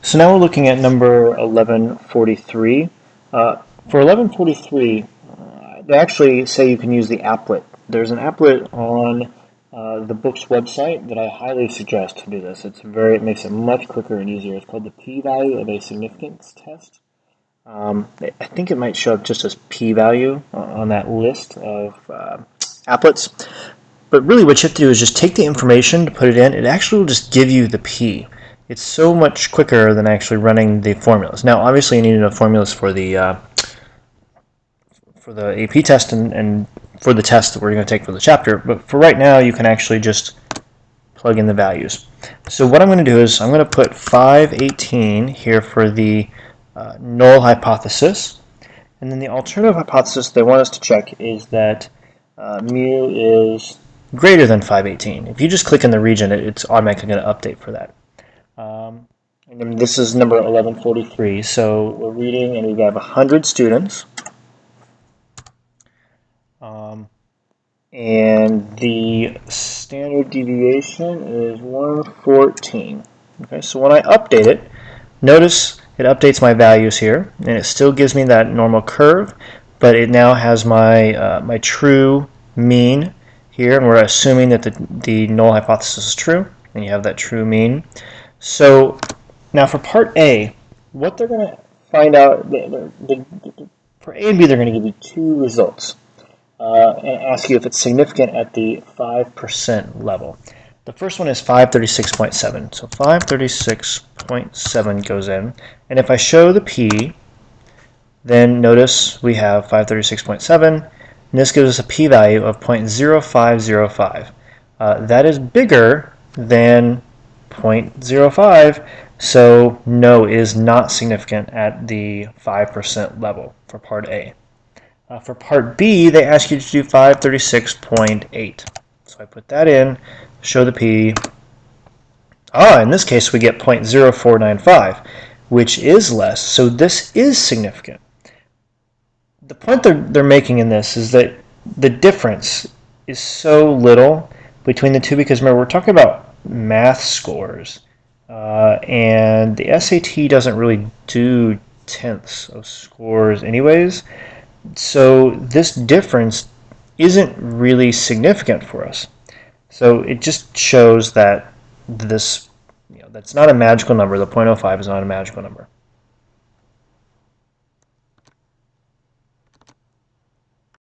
So now we're looking at number 1143. For 1143, they actually say you can use the applet. There's an applet on the book's website that I highly suggest to do this. It makes it much quicker and easier. It's called the p-value of a significance test. I think it might show up just as p-value on that list of applets. But really what you have to do is just take the information to put it in. It actually will just give you the p. It's so much quicker than actually running the formulas. Now, obviously, you need to know formulas for the AP test and for the test that we're going to take for the chapter. But for right now, you can actually just plug in the values. So what I'm going to do is I'm going to put 518 here for the null hypothesis. And then the alternative hypothesis they want us to check is that mu is greater than 518. If you just click in the region, it's automatically going to update for that. And then this is number 1143. So we're reading, and we have 100 students. And the standard deviation is 114. Okay, so when I update it, notice it updates my values here, and it still gives me that normal curve, but it now has my my true mean here, and we're assuming that the null hypothesis is true, and you have that true mean. So now for part A, what they're going to find out, for A and B, they're going to give you two results and ask you if it's significant at the 5% level. The first one is 536.7. So 536.7 goes in, and if I show the P, then notice we have 536.7, and this gives us a p-value of 0.0505. That is bigger than 0.05, so no, is not significant at the 5% level for part A. For part B, they ask you to do 536.8. So I put that in, show the P. In this case we get 0.0495, which is less, so this is significant. The point they're making in this is that the difference is so little between the two, because remember, we're talking about math scores, and the SAT doesn't really do tenths of scores anyways, so this difference isn't really significant for us. So it just shows that this, that's not a magical number. The 0.05 is not a magical number.